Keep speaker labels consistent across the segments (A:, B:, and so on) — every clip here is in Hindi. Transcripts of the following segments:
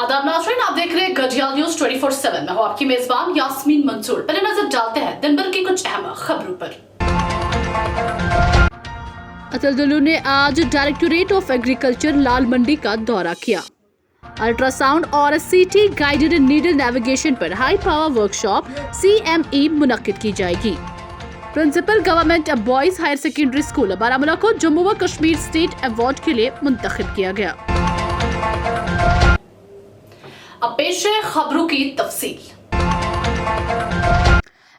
A: आदाब नाज़रीन, आप देख रहे हैं गढ़ियाल न्यूज 24/7। मैं हूं आपकी मेजबान यास्मीन मंसूर। पहले नजर डालते हैं दिन भर की कुछ अहम खबरों पर। अतुल दुल्लू ने आज directorate of agriculture Lal Mandi का दौरा किया। अल्ट्रासाउंड और सीटी गाइडेड नीडल नेविगेशन पर हाई पावर वर्कशॉप CME मुनक्किद की जाएगी। Principal government boys higher secondary school Baramulla को जम्मू व कश्मीर स्टेट अवार्ड के लिए मुंतखब किया गया। अब पेश है खबरों की तफसील।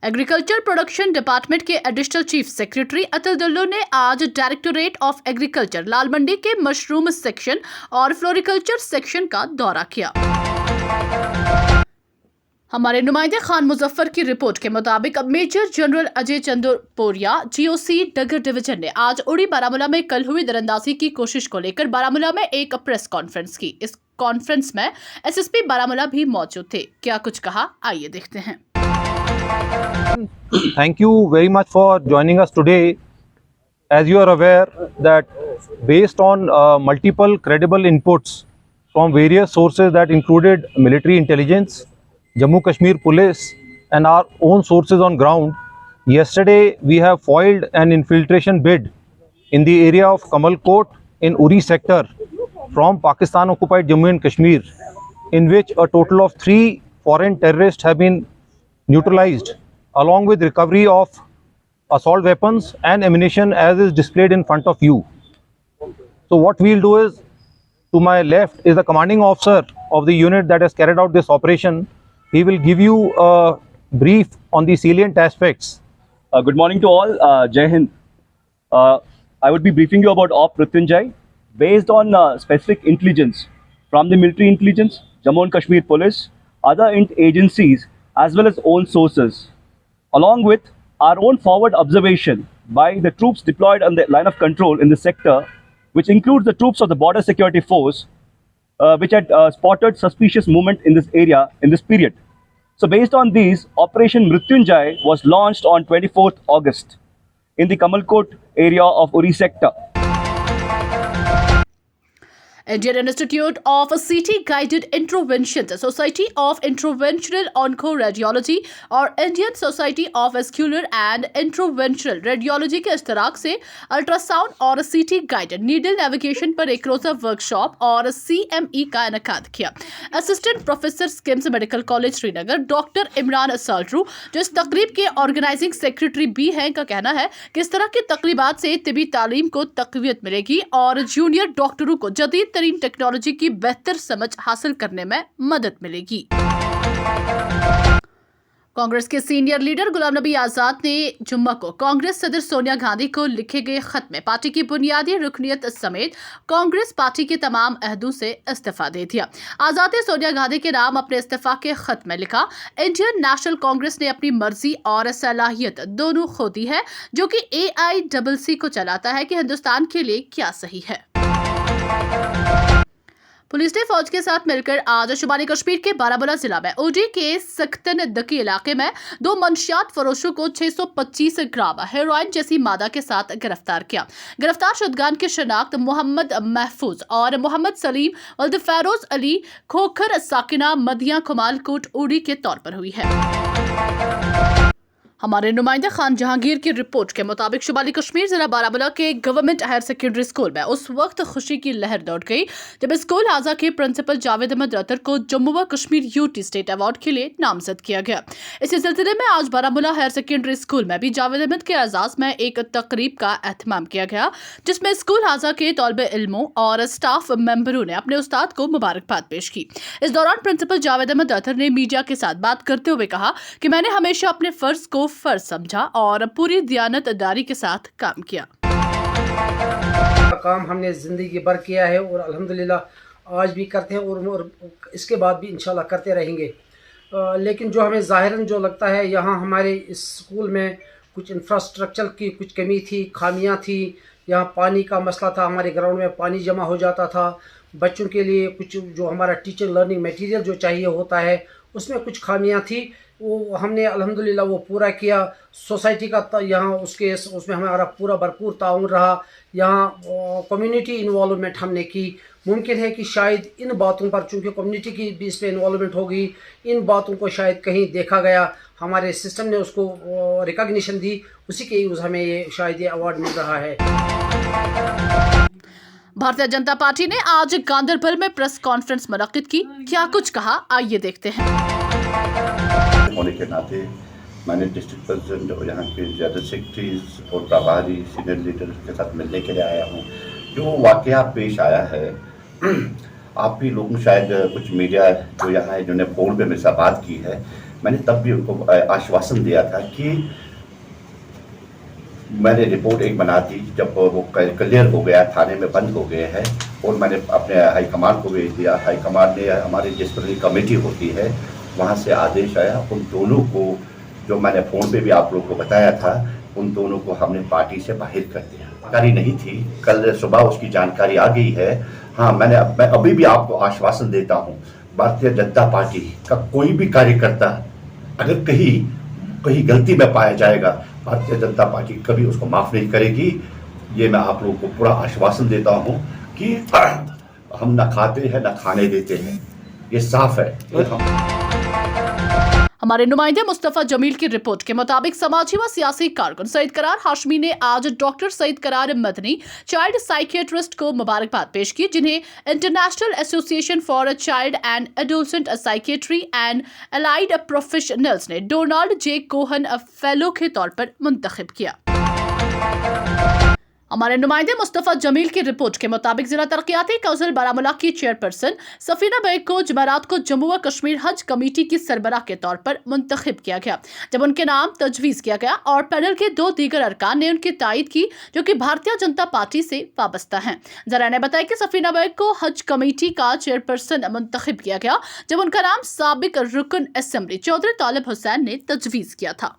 A: एग्रीकल्चर प्रोडक्शन डिपार्टमेंट के additional chief secretary Atul Dullu ने आज डायरेक्टोरेट ऑफ एग्रीकल्चर लाल मंडी के मशरूम सेक्शन और फ्लोरिकल्चर सेक्शन का दौरा किया। हमारे नुमाइंदे खान मुजफ्फर की रिपोर्ट के मुताबिक मेजर जनरल अजय चंद्रपोरिया GOC डगर डिवीजन ने आज उड़ी बारामूला में कल हुई दरअंदाजी की कोशिश को लेकर बारामूला में एक प्रेस कॉन्फ्रेंस की। इस कॉन्फ्रेंस में SSP बारामूला भी मौजूद थे। क्या कुछ कहा, आइए देखते हैं।
B: Thank you very much for joining us today. As you are aware that based on multiple credible inputs from various sources that included military intelligence, Jammu Kashmir Police and our own sources on ground, yesterday we have foiled an infiltration bid in the area of Kamal Kot in Uri sector from Pakistan occupied Jammu and Kashmir, in which a total of 3 foreign terrorists have been neutralized, along with recovery of assault weapons and ammunition as is displayed in front of you. So what we'll do is, to my left is the commanding officer of the unit that has carried out this operation. He will give you a brief on the salient aspects.
C: Good morning to all. Jai Hind. I would be briefing you about Op Mrityunjay based on specific intelligence from the military intelligence, Jammu and Kashmir Police, other agencies as well as own sources, along with our own forward observation by the troops deployed on the line of control in the sector, which includes the troops of the Border Security Force, which had spotted suspicious movement in this area in this period. So based on these, Operation Mrityunjay was launched on 24th August in the Kamalkot area of Uri sector.
A: Indian Institute of CT Guided Interventions, Society of Interventional Onco-Radiology और Indian Society of Vascular and Interventional Radiology के इश्तराक से अल्ट्रासाउंड और CT गाइडेड नीडल नेविगेशन पर एक रोज़ा वर्कशॉप और CME का इनेकाद किया। Assistant professor SKIMS medical college Srinagar doctor Imran Saltoo, जो इस तकरीब के ऑर्गेनाइजिंग सेक्रेटरी भी हैं, का कहना है कि इस तरह की तकरीबात से तिबी तालीम को तक़वियत मिलेगी और जूनियर डॉक्टरों को जदीद तरीन टेक्नोलॉजी की बेहतर समझ हासिल करने में मदद मिलेगी। कांग्रेस के सीनियर लीडर गुलाम नबी आजाद ने जुम्मा को कांग्रेस सदर सोनिया गांधी को लिखे गए खत में पार्टी की बुनियादी रुकनियत समेत कांग्रेस पार्टी के तमाम अहदों से इस्तीफा दे दिया। आजाद ने सोनिया गांधी के नाम अपने इस्तीफा के खत में लिखा, इंडियन नेशनल कांग्रेस ने अपनी मर्जी और सलाहियत दोनों खो दी है, जो कि AICC को चलाता है कि हिंदुस्तान के लिए क्या सही है। पुलिस ने फौज के साथ मिलकर आज शुमाली कश्मीर के बारामूला जिला में OD के सख्तन दकी इलाके में 2 मंशियात फरोशों को 625 ग्राम हेरोइन जैसी मादा के साथ गिरफ्तार किया। गिरफ्तार शुदगान की शनाख्त मोहम्मद महफूज और मोहम्मद सलीम वल्द फेरोज अली खोखर साकिना मदिया कुमालकोट OD के तौर पर हुई है। हमारे नुमाइंदे खान जहांगीर की रिपोर्ट के मुताबिक शुमाली कश्मीर जिला बारामूला के गवर्नमेंट हायर सेकेंडरी स्कूल में उस वक्त खुशी की लहर दौड़ गई जब स्कूल आजा के प्रिंसिपल जावेद अहमद रतर को जम्मू व कश्मीर UT स्टेट अवार्ड के लिए नामजद किया गया। इसी सिलसिले में आज बारामूला हायर सेकेंडरी स्कूल में भी जावेद अहमद के एजाज में एक तकरीब का एहतमाम किया गया, जिसमें स्कूल आजा के तौलबे इल्मों और स्टाफ मेंबरों ने अपने उस्ताद को मुबारकबाद पेश की। इस दौरान प्रिंसिपल जावेद अहमद रतर ने मीडिया के साथ बात करते हुए कहा कि मैंने हमेशा अपने फर्ज को फर्ज समझा और पूरी दियानतदारी के साथ काम किया।
D: काम हमने ज़िंदगी भर किया है और अल्हम्दुलिल्लाह आज भी करते हैं और इसके बाद भी इंशाल्लाह करते रहेंगे। लेकिन जो हमें ज़ाहिरन जो लगता है, यहाँ हमारे इस स्कूल में कुछ इंफ्रास्ट्रक्चर की कुछ कमी थी, खामियाँ थी। यहाँ पानी का मसला था, हमारे ग्राउंड में पानी जमा हो जाता था। बच्चों के लिए कुछ जो हमारा टीचर लर्निंग मटेरियल जो चाहिए होता है उसमें कुछ खामियां थी, वो हमने अल्हम्दुलिल्लाह वो पूरा किया। सोसाइटी का यहाँ उसमें हमारा पूरा भरपूर ताउन रहा। यहाँ कम्युनिटी इन्वॉल्वमेंट हमने की। मुमकिन है कि शायद इन बातों पर, चूँकि कम्युनिटी की भी इस पर इन्वॉल्वमेंट होगी, इन बातों को शायद कहीं देखा गया, हमारे सिस्टम ने उसको रिकॉग्निशन दी, उसी के यूज़ हमें ये अवार्ड मिल रहा है।
A: भारतीय जनता पार्टी ने आज गांधरबल में प्रेस कॉन्फ्रेंस मुनक्किद की। क्या कुछ कहा, आइए देखते हैं।
E: होने के नाते मैंने डिस्ट्रिक्ट प्रेसिडेंट और यहाँ के जनरल सेक्रेटरीज और प्रभारी सीनियर लीडर के साथ मिलने के लिए आया हूँ। जो वाकया पेश आया है, आप भी लोग शायद कुछ मीडिया जो यहाँ है जिन्होंने फ़ोन पे मेरे साथ बात की है, मैंने तब भी उनको आश्वासन दिया था कि मैंने रिपोर्ट एक बना दी जब वो क्लियर हो गया, थाने में बंद हो गए हैं, और मैंने अपने हाईकमान को भेज दिया। हाईकमान ने, हमारी डिसिप्लिनरी कमेटी होती है, वहाँ से आदेश आया, उन दोनों को, जो मैंने फ़ोन पे भी आप लोग को बताया था, उन दोनों को हमने पार्टी से बाहर कर दिया। जानकारी नहीं थी, कल सुबह उसकी जानकारी आ गई है। हाँ, मैं अभी भी आपको आश्वासन देता हूँ, भारतीय जनता पार्टी का कोई भी कार्यकर्ता अगर कहीं गलती में पाया जाएगा, भारतीय जनता पार्टी कभी उसको माफ़ नहीं करेगी। ये मैं आप लोगों को पूरा आश्वासन देता हूँ कि हम ना खाते हैं ना खाने देते हैं, ये साफ है।
A: हमारे नुमाइंदे मुस्तफा जमील की रिपोर्ट के मुताबिक समाजी व सियासी कारकुन सईद करार हाशमी ने आज डॉक्टर सईद करार मदनी चाइल्ड साइकियाट्रिस्ट को मुबारकबाद पेश की, जिन्हें international association for child and adolescent psychiatry and allied professionals ने डोनाल्ड जे कोहन फेलो के तौर पर मुंतखब किया। हमारे नुमाइंदे मुस्तफा जमील की रिपोर्ट के मुताबिक जिला तरक्याती काउंसिल बारामूला की चेयरपर्सन सफीना बेग को जुमेरात को जम्मू व कश्मीर हज कमेटी की सरबराह के तौर पर मुंतखब किया गया, जब उनके नाम तजवीज़ किया गया और पैनल के 2 दीगर अरकान ने उनकी तायद की, जो कि भारतीय जनता पार्टी से वाबस्ता हैं। जरा ने बताया कि सफीना बेग को हज कमेटी का चेयरपर्सन मुंतखब किया गया, जब उनका नाम साबिक रुकन असेंबली चौधरी तालिब हुसैन ने तजवीज़ किया था।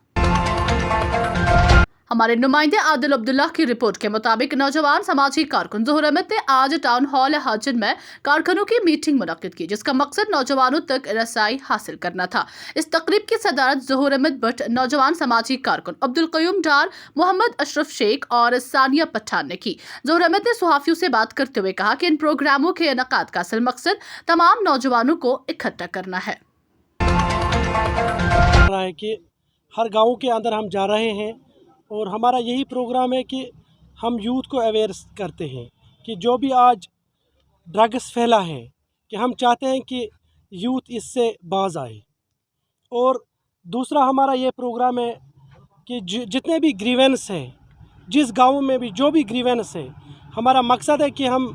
A: हमारे नुमाइंदे आदिल अब्दुल्ला की रिपोर्ट के मुताबिक नौजवान समाजी कारकुन ज़ोहर अहमद ने आज टाउन हॉल हाजिन में कारकुनों की मीटिंग मुनक्किद की, जिसका मकसद नौजवानों तक रसाई हासिल करना था। इस तकरीब की सदारत ज़ोहर अहमद भट्ट, नौजवान समाजी कारकुन अब्दुल कयूम डार, मोहम्मद अशरफ शेख और सानिया पठान ने की। ज़ोहर अहमद ने सहाफ़ियों से बात करते हुए कहा कि इन प्रोग्रामों के इनेकाद का असल मकसद तमाम नौजवानों को इकट्ठा करना है।
F: कि हर गाँव के अंदर हम जा रहे हैं और हमारा यही प्रोग्राम है कि हम यूथ को अवेयर करते हैं कि जो भी आज ड्रग्स फैला है, कि हम चाहते हैं कि यूथ इससे बाज आए। और दूसरा हमारा ये प्रोग्राम है कि जितने भी ग्रीवेंस हैं, जिस गांव में भी जो भी ग्रीवेंस है, हमारा मकसद है कि हम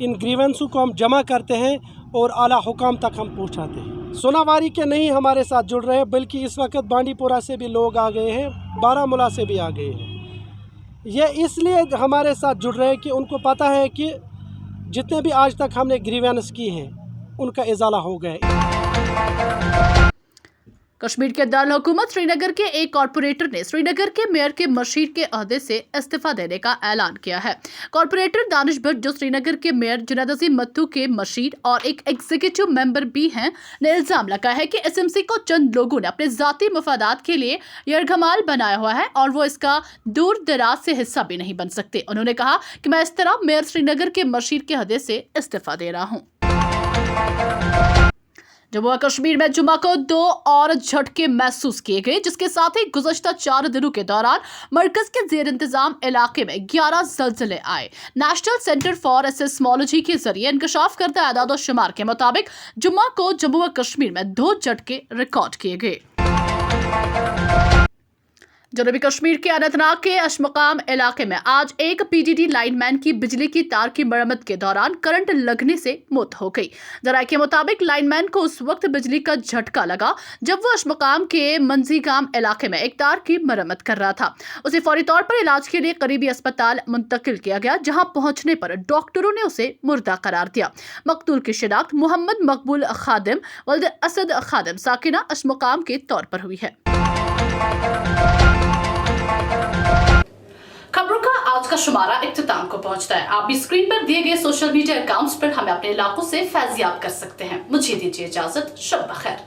F: इन ग्रीवेंसों को हम जमा करते हैं और आला हुकाम तक हम पहुंचाते हैं। सोनावारी के नहीं हमारे साथ जुड़ रहे हैं, बल्कि इस वक्त बांडीपोरा से भी लोग आ गए हैं, बारामूला से भी आ गए हैं। ये इसलिए हमारे साथ जुड़ रहे हैं कि उनको पता है कि जितने भी आज तक हमने ग्रीवेंस की हैं, उनका इजाला हो गया।
A: कश्मीर के दारुल हुकूमत श्रीनगर के एक कॉरपोरेटर ने श्रीनगर के मेयर के मशीर के अहदे से इस्तीफा देने का ऐलान किया है। कॉरपोरेटर दानिश भट्ट, जो श्रीनगर के मेयर जुनैद अजीम मत्तू के मशीर और एक एग्जीक्यूटिव मेंबर भी हैं, ने इल्जाम लगाया है कि एसएमसी को चंद लोगों ने अपने जाती मफादात के लिए यरगमाल बनाया हुआ है और वो इसका दूर दराज से हिस्सा भी नहीं बन सकते। उन्होंने कहा कि मैं इस तरह मेयर श्रीनगर के मशीर के अहदे से इस्तीफा दे रहा हूँ। जम्मू और कश्मीर में जुमा को 2 और झटके महसूस किए गए, जिसके साथ ही गुज़श्ता 4 दिनों के दौरान मरकज के जेर इंतजाम इलाके में 11 ज़लज़ले आए। नेशनल सेंटर फॉर सेस्मोलॉजी के जरिए इंकशाफ करदा आदाद शुमार के मुताबिक जुम्मा को जम्मू और कश्मीर में 2 झटके रिकॉर्ड किए गए। जनूबी कश्मीर के अनंतनाग के अशमकाम इलाके में आज एक पीडीडी लाइनमैन की बिजली की तार की मरम्मत के दौरान करंट लगने से मौत हो गई। जराये के मुताबिक लाइनमैन को उस वक्त बिजली का झटका लगा जब वो अशमकाम के मंजीगाम इलाके में एक तार की मरम्मत कर रहा था। उसे फौरी तौर पर इलाज के लिए करीबी अस्पताल मुंतकिल किया गया, जहां पहुंचने पर डॉक्टरों ने उसे मुर्दा करार दिया। मकतूल की शिनाख्त मोहम्मद मकबूल खादिम वल्द असद खादिम साकिना अशमकाम के तौर पर हुई है। खबरों का आज का शुमारा इख्तिताम को पहुंचता है। आप भी स्क्रीन पर दिए गए सोशल मीडिया अकाउंट्स पर हमें अपने इलाकों से फैज़याब कर सकते हैं। मुझे दीजिए इजाजत, शब बखैर।